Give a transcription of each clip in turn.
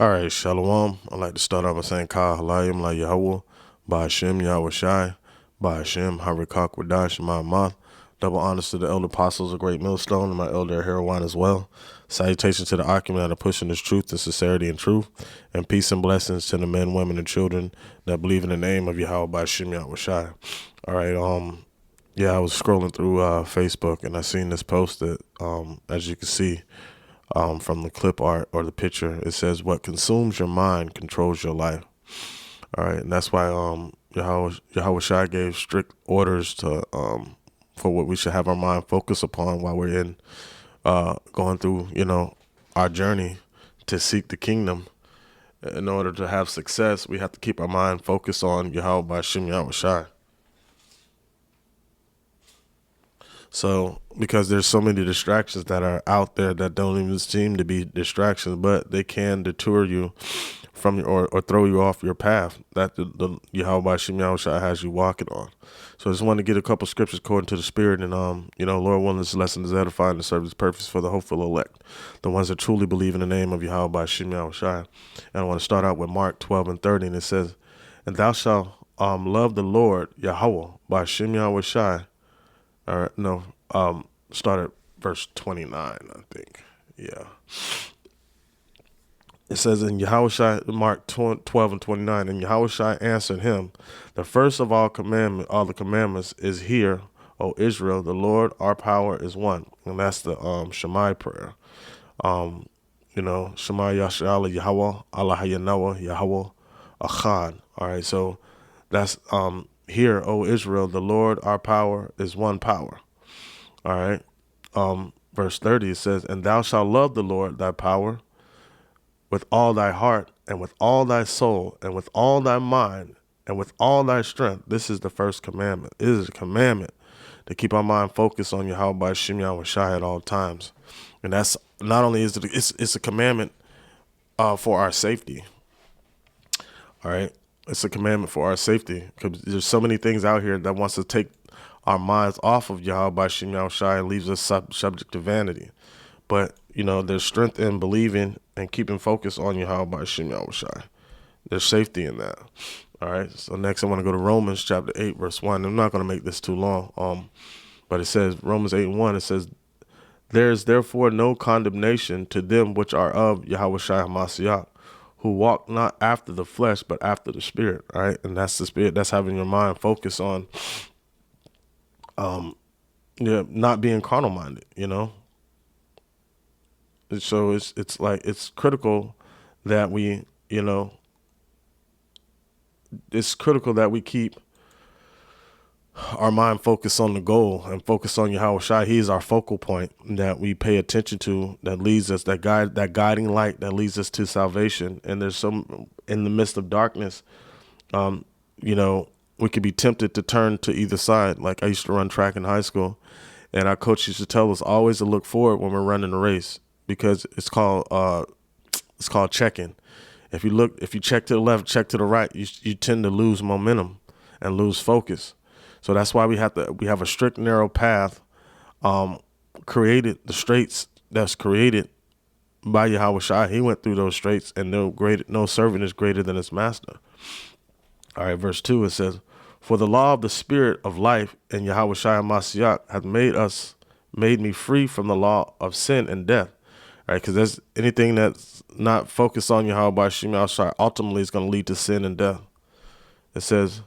All right, Shalom. I'd like to start off by saying Ka Halayim La Yahweh, Ba'ashem Yahweh Shai, Ba'ashem Harikak Wadash Shema Math. Double honors to the elder apostles of Great Millstone and my elder Heroine as well. Salutations to the Akim that are pushing this truth, the sincerity, and truth. And peace and blessings to the men, women, and children that believe in the name of Yahweh Ba'ashem Yahweh Shai. All right, yeah, I was scrolling through Facebook and I seen this post that, as you can see, from the clip art or the picture, it says, "What consumes your mind controls your life." All right, and that's why Yahweh Shai gave strict orders to for what we should have our mind focus upon while we're in going through, our journey to seek the kingdom. In order to have success, we have to keep our mind focused on Yahweh by Shem Yahweh Shai. So, because there's so many distractions that are out there that don't even seem to be distractions, but they can deter you from or throw you off your path that the Yahweh Shem Yahweh Shai has you walking on. So I just want to get a couple scriptures according to the Spirit, and Lord willing, this lesson is edifying and serve its purpose for the hopeful elect, the ones that truly believe in the name of Yahweh Shem Yahweh Shai. And I want to start out with Mark 12:30, and it says, "And thou shalt love the Lord Yahweh by Shem Yahweh Shai." All right, no, start at verse 29, I think. Yeah. It says in Yahushua, Mark 12:29, and Yahushua answered him, "The first of all the commandments is here, O Israel, the Lord our power is one." And that's the Shema prayer. Shema Yashala Yahweh, Allah Hayanawa, Yahweh Achad. All right, so that's here, O Israel, the Lord our power is one power. All right. Verse 30, it says, "And thou shalt love the Lord thy power with all thy heart and with all thy soul and with all thy mind and with all thy strength." This is the first commandment. It is a commandment to keep our mind focused on Yahweh by Shem Yahweh Shai at all times. And that's not only is it's a commandment for our safety. All right. It's a commandment for our safety because there's so many things out here that wants to take our minds off of Yahweh by Shem Yahweh Shai and leaves us subject to vanity. But, there's strength in believing and keeping focus on Yahweh by Shem Yahweh Shai. There's safety in that. All right. So next I want to go to Romans chapter 8, verse 1. I'm not going to make this too long. But it says, Romans 8:1, it says, "There is therefore no condemnation to them which are of Yahweh Shai HaMashiach, who walk not after the flesh, but after the Spirit." All right. And that's the Spirit. That's having your mind focus on not being carnal minded, So it's like it's critical that we keep our mind focused on the goal and focus on Yahweh Shai. He is our focal point that we pay attention to, that leads us, that guiding light that leads us to salvation. And there's some in the midst of darkness, we could be tempted to turn to either side. Like I used to run track in high school, and our coach used to tell us always to look forward when we're running a race because it's called checking. If you check to the left, check to the right, you tend to lose momentum and lose focus. So that's why we have a strict, narrow path created, the straits that's created by Yahweh Shai. He went through those straits, and no servant is greater than his master. All right, verse 2, it says, "For the law of the spirit of life in Yahweh Shai HaMashiach hath made me free from the law of sin and death." All right, because there's anything that's not focused on Yahweh by Shem Yahweh Shai ultimately is going to lead to sin and death. It says,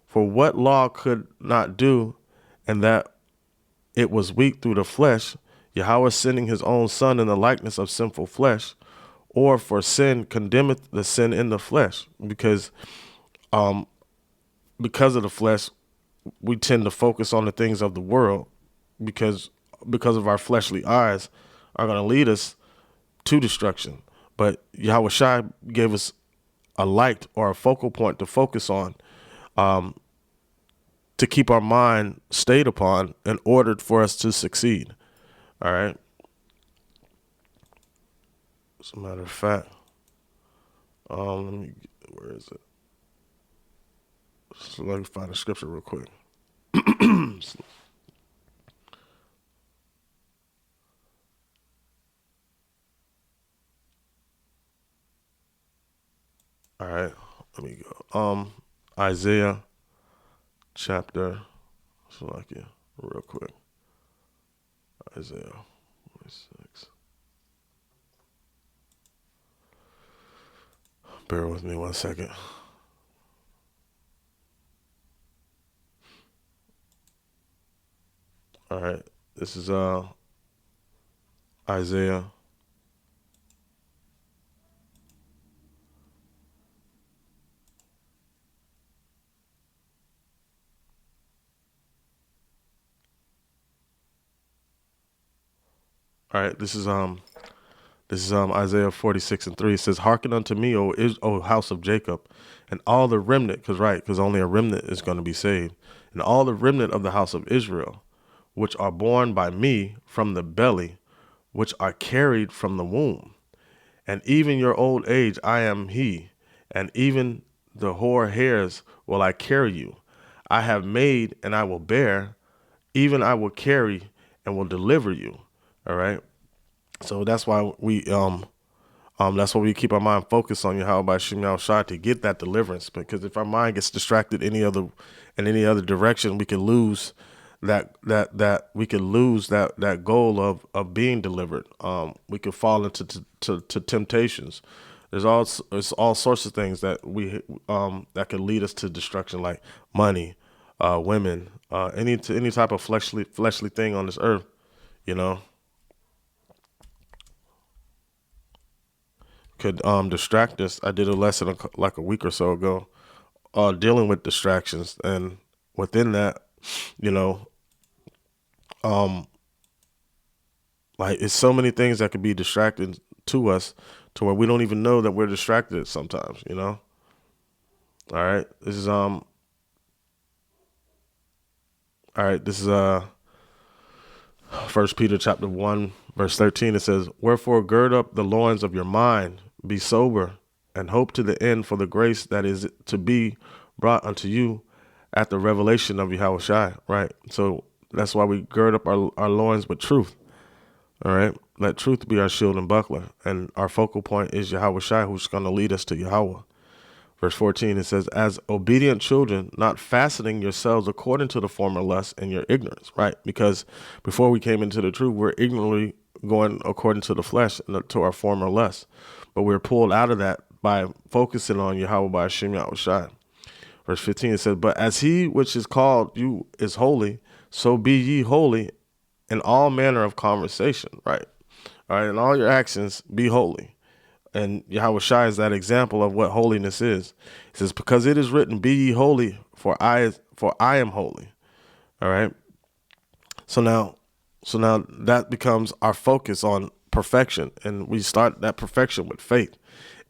"For what law could not do, and that it was weak through the flesh, Yahweh sending his own son in the likeness of sinful flesh, or for sin condemneth the sin in the flesh." Because of the flesh, we tend to focus on the things of the world because of our fleshly eyes are going to lead us to destruction. But Yahweh Shai gave us a light or a focal point to focus on, to keep our mind stayed upon in order for us to succeed. All right. As a matter of fact, where is it? So let me find the scripture real quick. All right, let me go. Isaiah chapter, so like yeah, real quick. Isaiah 46. Bear with me 1 second. All right, this is Isaiah. All right, this is Isaiah 46:3. It says, "Hearken unto me, O house of Jacob, and all the remnant," because only a remnant is going to be saved, "and all the remnant of the house of Israel, which are born by me from the belly, which are carried from the womb. And even your old age I am he, and even the hoar hairs will I carry you. I have made and I will bear, even I will carry and will deliver you." All right. So that's why we keep our mind focused on Yahweh by Shem Shai to get that deliverance. Because if our mind gets distracted in any other direction, we can lose that goal of being delivered. We could fall into to temptations. There's all sorts of things that could lead us to destruction, like money, women, any type of fleshly thing on this earth. You know, could distract us. I did a lesson like a week or so ago, dealing with distractions, and within that, you know, like it's so many things that could be distracted to us, to where we don't even know that we're distracted sometimes. You know. All right. All right. This is 1 Peter chapter 1 verse 13. It says, "Wherefore gird up the loins of your mind, be sober, and hope to the end for the grace that is to be brought unto you at the revelation of Yahweh Shai." Right. So that's why we gird up our loins with truth. All right. Let truth be our shield and buckler. And our focal point is Yahweh Shai, who's going to lead us to Yahweh. Verse 14, it says, "As obedient children, not fastening yourselves according to the former lust in your ignorance," right? Because before we came into the truth, we're ignorantly going according to the flesh and to our former lust. But we're pulled out of that by focusing on Yahweh by Hashem Yahweh Shai. Verse 15, it says, "But as he which is called you is holy, so be ye holy in all manner of conversation," right? All right, in all your actions, be holy. And Yahweh Shai is that example of what holiness is. It says, "Because it is written, be ye holy, for I am holy." All right. So now that becomes our focus on perfection, and we start that perfection with faith.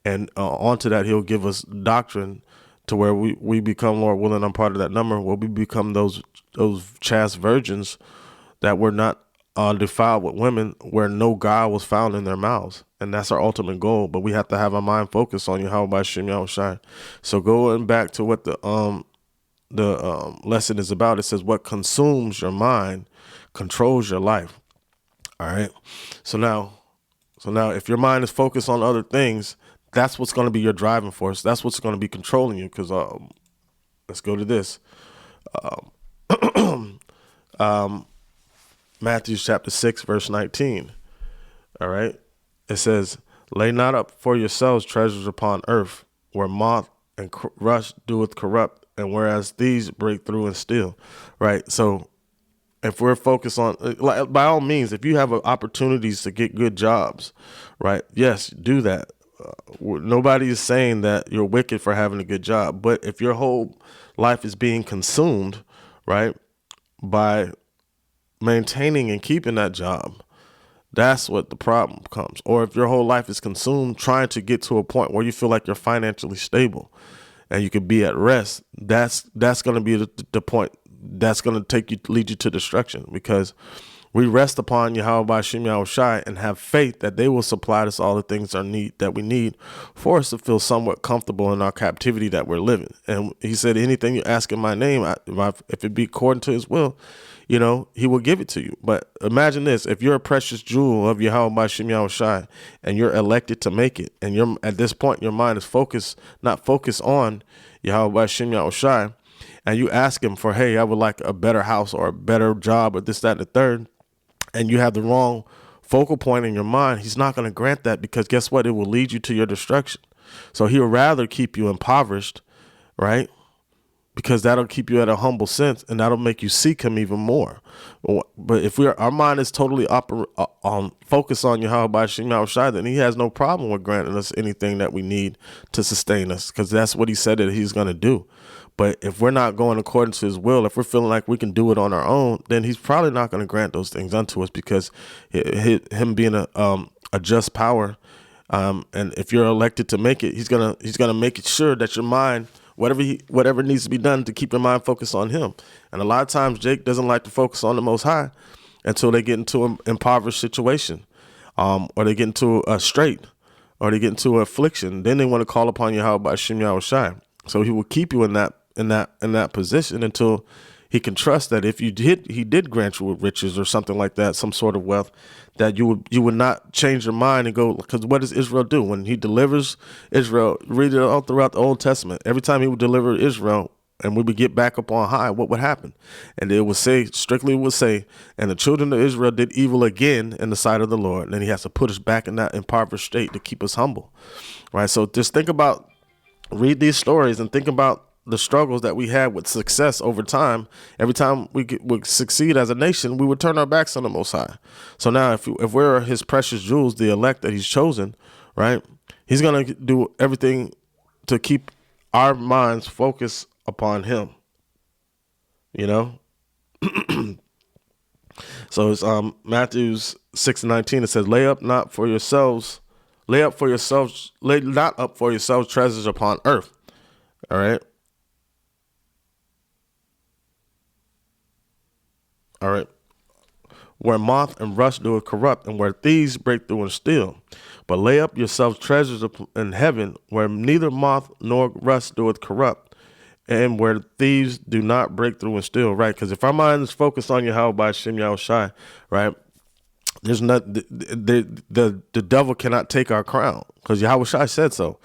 And onto that, He'll give us doctrine to where we become, Lord willing, I'm part of that number, where we become those chaste virgins that were not defiled with women, where no guile was found in their mouths. And that's our ultimate goal. But we have to have our mind focused on Yahweh by Shem Yahweh Shai. So going back to what the lesson is about, it says, "What consumes your mind controls your life." All right. So now if your mind is focused on other things, that's what's going to be your driving force. That's what's going to be controlling you. Because let's go to this. Matthew chapter 6, verse 19. All right. It says, "Lay not up for yourselves treasures upon earth, where moth and rust doeth corrupt, and whereas thieves break through and steal." Right. So if we're focused on, like, by all means, if you have opportunities to get good jobs, right? Yes, do that. Nobody is saying that you're wicked for having a good job, but if your whole life is being consumed, right, by maintaining and keeping that job, that's what the problem comes. Or if your whole life is consumed trying to get to a point where you feel like you're financially stable and you could be at rest, that's going to be the point that's going to lead you to destruction. Because we rest upon Yahweh by Shem Yahweh Shai and have faith that they will supply us all the things that we need for us to feel somewhat comfortable in our captivity that we're living. And He said, "Anything you ask in my name, if it be according to His will, he will give it to you. But imagine this: if you're a precious jewel of Yahweh Ba'Shem Yahushai, and you're elected to make it, and you're at this point, your mind is not focused on Yahweh Ba'Shem Yahushai, and you ask him for, hey, I would like a better house or a better job or this, that, and the third, and you have the wrong focal point in your mind, he's not going to grant that, because guess what? It will lead you to your destruction. So he would rather keep you impoverished, right? Because that'll keep you at a humble sense, and that'll make you seek him even more. But if our mind is totally focused on Yahweh Ba'Shem Yahushai, then he has no problem with granting us anything that we need to sustain us, because that's what he said that he's going to do. But if we're not going according to his will, if we're feeling like we can do it on our own, then he's probably not going to grant those things unto us, because him being a just power, and if you're elected to make it, he's gonna make it sure that your mind, whatever needs to be done to keep your mind focused on him. And a lot of times Jake doesn't like to focus on the Most High until they get into an impoverished situation, or they get into a strait, or they get into an affliction. Then they want to call upon Yahweh Ba'Shem Yahushai. So he will keep you in that position until he can trust that if he did grant you with riches or something like that, some sort of wealth, that you would not change your mind and go, because what does Israel do when he delivers Israel? Read it all throughout the Old Testament. Every time he would deliver Israel and we would get back up on high, what would happen? And it would say, and the children of Israel did evil again in the sight of the Lord. And then he has to put us back in that impoverished state to keep us humble, right? So just read these stories and think about the struggles that we had with success over time. Every time we would succeed as a nation, we would turn our backs on the Most High. So now if we're his precious jewels, the elect that he's chosen, right, he's going to do everything to keep our minds focused upon him, So it's Matthew 6:19. It says, lay not up for yourselves treasures upon earth. All right. All right. Where moth and rust do corrupt, and where thieves break through and steal. But lay up yourselves treasures in heaven, where neither moth nor rust doeth corrupt, and where thieves do not break through and steal. Right? Because if our mind is focused on Yahweh Ba'Shem Yahushai, right, there's not the devil cannot take our crown, because Yahweh Shai said so,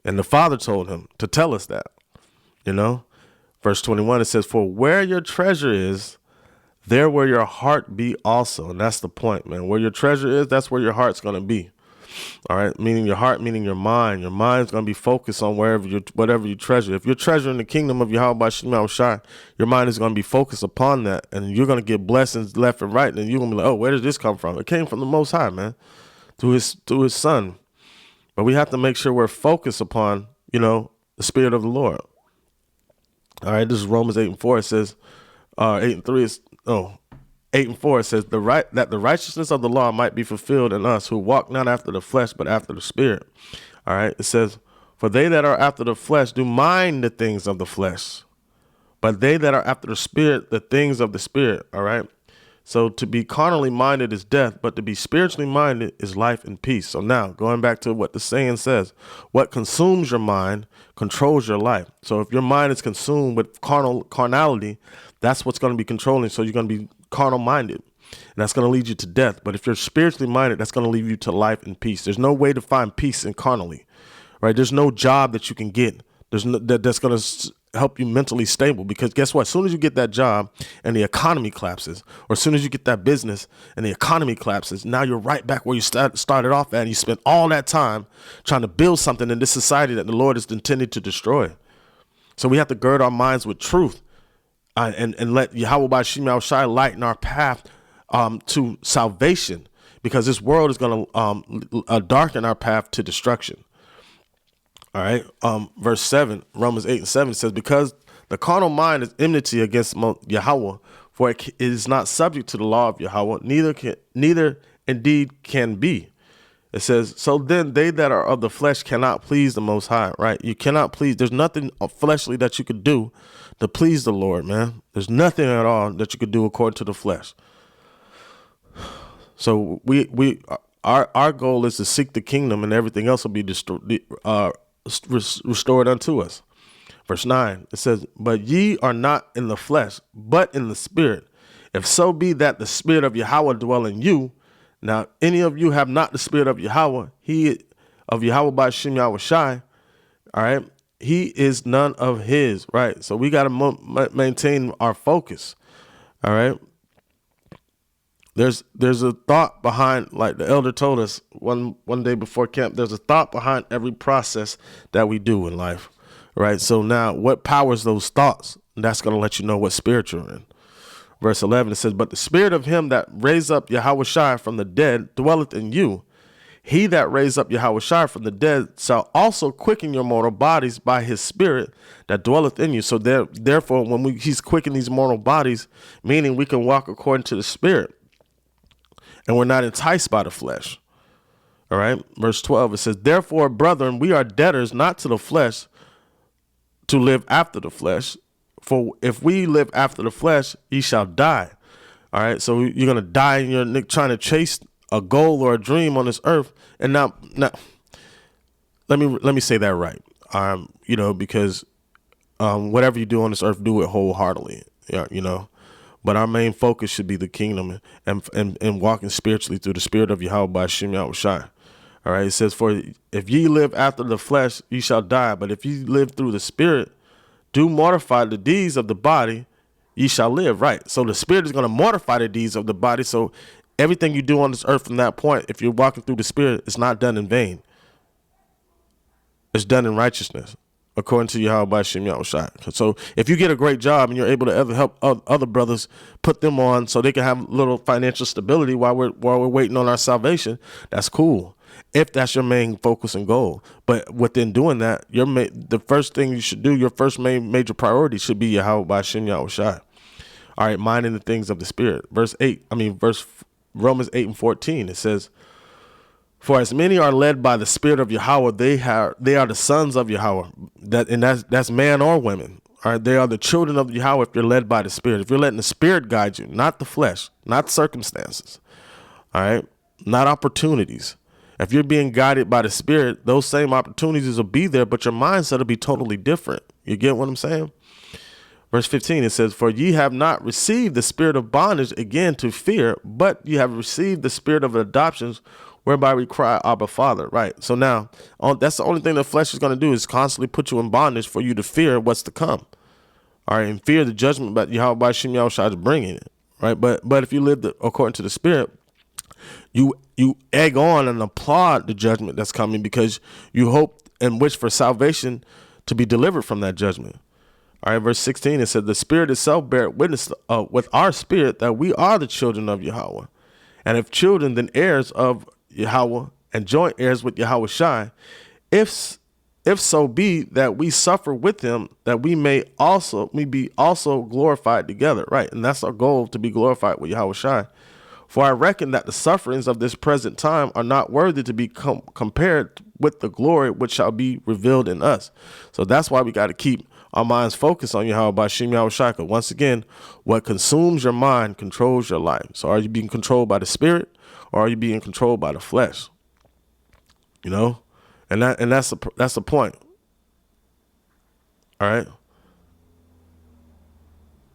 and the Father told him to tell us that. Verse 21, it says, "For where your treasure is, there will your heart be also." And that's the point, man. Where your treasure is, that's where your heart's going to be. All right. Meaning your heart, meaning your mind. Your mind's going to be focused on whatever you treasure. If you're treasuring the kingdom of Yahweh Ba'Shem Yahushai, your mind is going to be focused upon that. And you're going to get blessings left and right. And you're going to be like, oh, where did this come from? It came from the Most High, man, through his son. But we have to make sure we're focused upon, the Spirit of the Lord. All right. This is Romans 8:4. It says, 8:4, it says, that the righteousness of the law might be fulfilled in us who walk not after the flesh, but after the Spirit. All right. It says, for they that are after the flesh do mind the things of the flesh, but they that are after the Spirit, the things of the Spirit. All right. So to be carnally minded is death, but to be spiritually minded is life and peace. So now going back to what the saying says, what consumes your mind controls your life. So if your mind is consumed with carnality, that's what's going to be controlling. So you're going to be carnal minded, and that's going to lead you to death. But if you're spiritually minded, that's going to lead you to life and peace. There's no way to find peace in carnally, right? There's no job that you can get. That's going to help you mentally stable, because guess what? As soon as you get that job and the economy collapses, or as soon as you get that business and the economy collapses, now you're right back where you started off at, and you spent all that time trying to build something in this society that the Lord is intended to destroy. So we have to gird our minds with truth, and let Yahweh Ba'Shem Yahushai lighten our path to salvation, because this world is going to darken our path to destruction. All right. Verse 7, Romans 8:7 says, because the carnal mind is enmity against Yahweh, for it is not subject to the law of Yahweh, neither indeed can be. It says, so then they that are of the flesh cannot please the Most High, right? You cannot please. There's nothing fleshly that you could do to please the Lord, man. There's nothing at all that you could do according to the flesh. So our goal is to seek the kingdom, and everything else will be restored unto us. Verse 9, it says, but ye are not in the flesh, but in the Spirit, If so be that the spirit of Yahweh dwell in you. Now, any of you have not the spirit of Yahweh, of Yahweh by Shem Yahweh Shai, all right, he is none of his, right? So we got to maintain our focus, all right? There's a thought behind, like the elder told us one day before camp, there's a thought behind every process that we do in life, right? So now what powers those thoughts? That's going to let you know what spirit you're in. Verse 11, it says, but the spirit of him that raised up Yahweh Shai from the dead dwelleth in you. He that raised up Yahweh Shai from the dead shall also quicken your mortal bodies by his spirit that dwelleth in you. So therefore, when he's quickening these mortal bodies, meaning we can walk according to the spirit and we're not enticed by the flesh. All right. Verse 12, it says, therefore, brethren, we are debtors not to the flesh to live after the flesh. For if we live after the flesh, ye shall die. All right. So you're going to die and you're trying to chase a goal or a dream on this earth. And now let me say that right. Because whatever you do on this earth, do it wholeheartedly. Yeah, but our main focus should be the kingdom and walking spiritually through the spirit of Yahweh by Shem Yahweh Shai. All right. It says, for if ye live after the flesh, ye shall die. But if ye live through the spirit, do mortify the deeds of the body, ye shall live. Right. So the spirit is going to mortify the deeds of the body. So everything you do on this earth from that point, if you're walking through the spirit, it's not done in vain. It's done in righteousness, according to Yahweh by Shem Yahweh Shai. So if you get a great job and you're able to help other brothers, put them on so they can have a little financial stability while we're waiting on our salvation, that's cool. If that's your main focus and goal. But within doing that, the first thing you should do, your first major priority should be Yahweh by Shem Yahweh Shai. All right, minding the things of the spirit. Romans 8:14, it says, for as many are led by the spirit of Yahweh, they are the sons of Yahweh. That's man or women. All right, they are the children of Yahweh if you're led by the spirit. If you're letting the spirit guide you, not the flesh, not circumstances. All right, not opportunities. If you're being guided by the spirit, those same opportunities will be there, but your mindset will be totally different. You get what I'm saying? Verse 15, it says, for ye have not received the spirit of bondage again to fear, but you have received the spirit of adoptions, whereby we cry, Abba, Father. Right. So now that's the only thing the flesh is going to do is constantly put you in bondage for you to fear what's to come. All right. And fear the judgment that Yahweh by Shem Yahweh Shai is bringing it. Right. But if you live according to the spirit, you egg on and applaud the judgment that's coming because you hope and wish for salvation to be delivered from that judgment. All right, verse 16, it said, the spirit itself bear witness with our spirit that we are the children of Yahweh. And if children, then heirs of Yahweh and joint heirs with Yahweh Shai, if so be that we suffer with him, that we be also glorified together. Right. And that's our goal, to be glorified with Yahweh Shai. For I reckon that the sufferings of this present time are not worthy to be compared with the glory which shall be revealed in us. So that's why we got to keep our minds focused on Yahweh by Shem Yahweh Shai. Once again, what consumes your mind controls your life. So are you being controlled by the spirit or are you being controlled by the flesh? And that's the point. All right.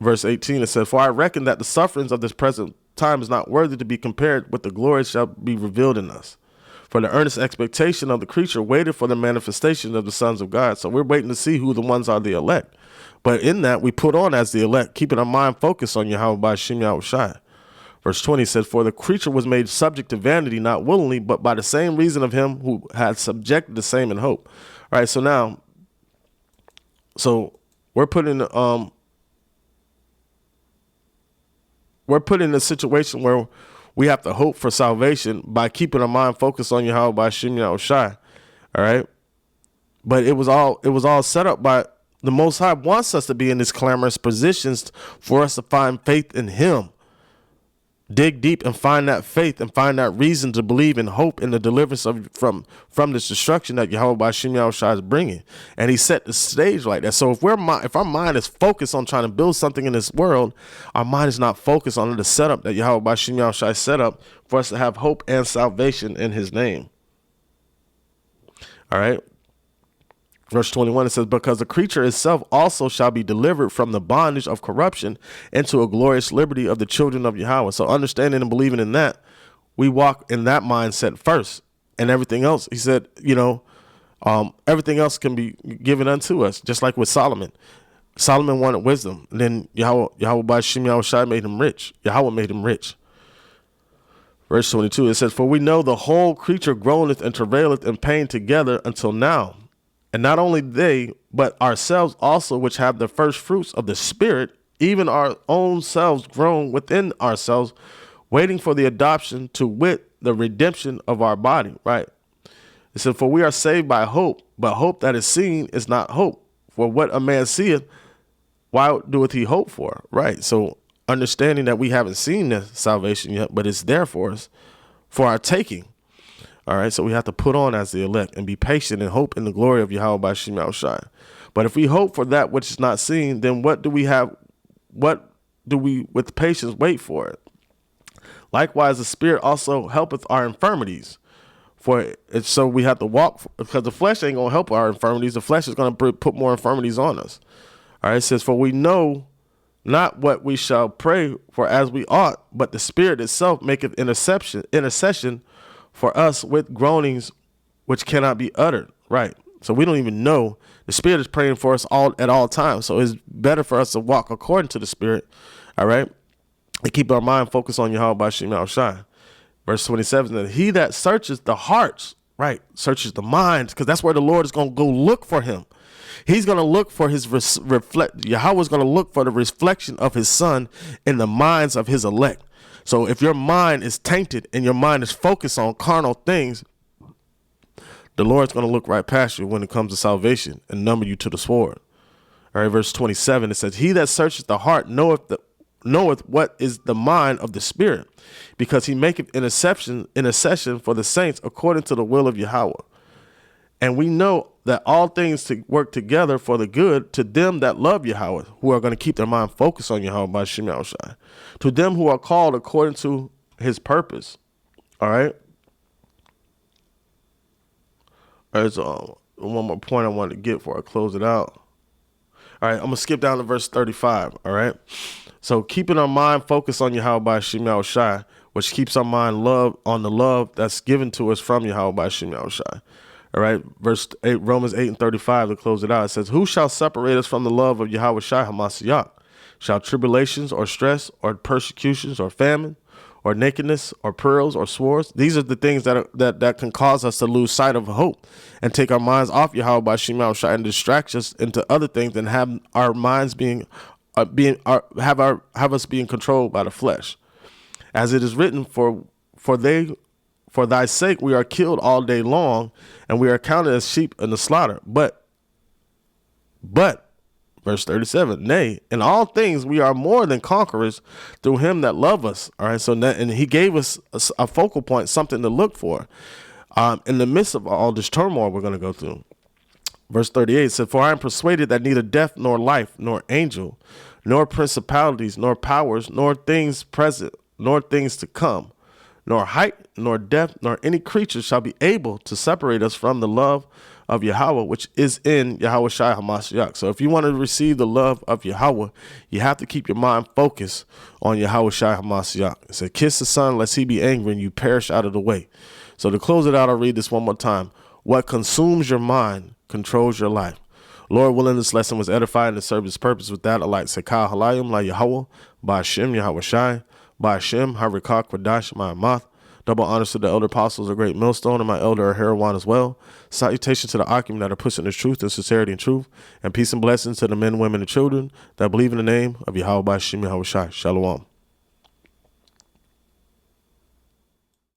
Verse 18, it says, for I reckon that the sufferings of this present time is not worthy to be compared with the glory shall be revealed in us. For the earnest expectation of the creature waited for the manifestation of the sons of God. So we're waiting to see who the ones are, the elect. But in that, we put on as the elect, keeping our mind focused on Yahweh by Shem Yahweh Shai. Verse 20 says, for the creature was made subject to vanity, not willingly, but by the same reason of him who had subjected the same in hope. All right, so we're put in a situation where we have to hope for salvation by keeping our mind focused on Yahweh by Shem Yahweh Shai. All right. But it was all set up by the Most High wants us to be in these clamorous positions for us to find faith in him. Dig deep and find that faith and find that reason to believe and hope in the deliverance from this destruction that Yahweh by Shem Yahweh Shai is bringing. And he set the stage like that. So if our mind is focused on trying to build something in this world, our mind is not focused on the setup that Yahweh by Shem Yahweh Shai set up for us to have hope and salvation in his name. All right. Verse 21, it says, because the creature itself also shall be delivered from the bondage of corruption into a glorious liberty of the children of Yahweh. So understanding and believing in that, we walk in that mindset first. And everything else, he said, everything else can be given unto us, just like with Solomon. Solomon wanted wisdom. And then Yahweh by Shem Yahushai made him rich. Yahweh made him rich. Verse 22, it says, for we know the whole creature groaneth and travaileth in pain together until now. And not only they, but ourselves also, which have the first fruits of the Spirit, even our own selves groan within ourselves, waiting for the adoption, to wit, the redemption of our body. Right? It said, for we are saved by hope, but hope that is seen is not hope. For what a man seeth, why doeth he hope for? Right? So understanding that we haven't seen the salvation yet, but it's there for us, for our taking. All right, so we have to put on as the elect and be patient and hope in the glory of Yahweh by Shem Yahushai. But if we hope for that which is not seen, then what do we have? What do we with patience wait for it? Likewise, the Spirit also helpeth our infirmities. For it's so we have to walk, because the flesh ain't going to help our infirmities. The flesh is going to put more infirmities on us. All right, it says, for we know not what we shall pray for as we ought, but the Spirit itself maketh intercession for us with groanings which cannot be uttered. Right. So we don't even know. The Spirit is praying for us all at all times. So it's better for us to walk according to the Spirit. All right. And keep our mind focused on Yahweh by Shem Yahushai. Verse 27, that he that searches the hearts, right, searches the minds, because that's where the Lord is going to go look for him. He's going to look for his Yahweh is going to look for the reflection of his son in the minds of his elect. So if your mind is tainted and your mind is focused on carnal things, the Lord's going to look right past you when it comes to salvation and number you to the sword. All right, verse 27, it says, he that searches the heart knoweth what is the mind of the Spirit, because he maketh intercession for the saints according to the will of Yahweh. And we know that all things to work together for the good to them that love Yahweh, who are going to keep their mind focused on Yahweh by Shem Yahushai, to them who are called according to his purpose. All right. There's one more point I wanted to get before I close it out. All right, I'm going to skip down to verse 35. All right. So keeping our mind focused on Yahweh by Shem Yahushai, which keeps our mind on the love that's given to us from Yahweh by Shem Yahushai. All right, verse 8, Romans 8:35 to close it out. It says, who shall separate us from the love of Yahweh Shai Hamashiach? Shall tribulations or stress or persecutions or famine or nakedness or perils or swords? These are the things that can cause us to lose sight of hope and take our minds off Yahweh by Shem Yahushai and distract us into other things and have our minds have us being controlled by the flesh. As it is written, for thy sake we are killed all day long, and we are counted as sheep in the slaughter. But, verse 37, nay, in all things we are more than conquerors through him that loved us. All right, and he gave us a focal point, something to look for in the midst of all this turmoil we're going to go through. Verse 38 said, for I am persuaded that neither death nor life, nor angel, nor principalities, nor powers, nor things present, nor things to come, nor height, nor depth, nor any creature shall be able to separate us from the love of Yahweh, which is in Yahweh Shai Hamashiach. So if you want to receive the love of Yahweh, you have to keep your mind focused on Yahweh Shai Hamashiach. It said, kiss the Son, lest he be angry and you perish out of the way. So to close it out, I'll read this one more time. What consumes your mind controls your life. Lord willing, this lesson was edified and served its purpose. With that, I like Sekah Halayim La Yahweh, Ba'ashem Yahweh Shai, Ba'ashem Harikah Kwadash Ma'amath. Double honors to the elder apostles, a great millstone, and my elder Herawan as well. Salutations to the Akim that are pushing the truth and sincerity and truth. And peace and blessings to the men, women, and children that believe in the name of Yahweh Ba'ashem Yahweh Shai. Shalom.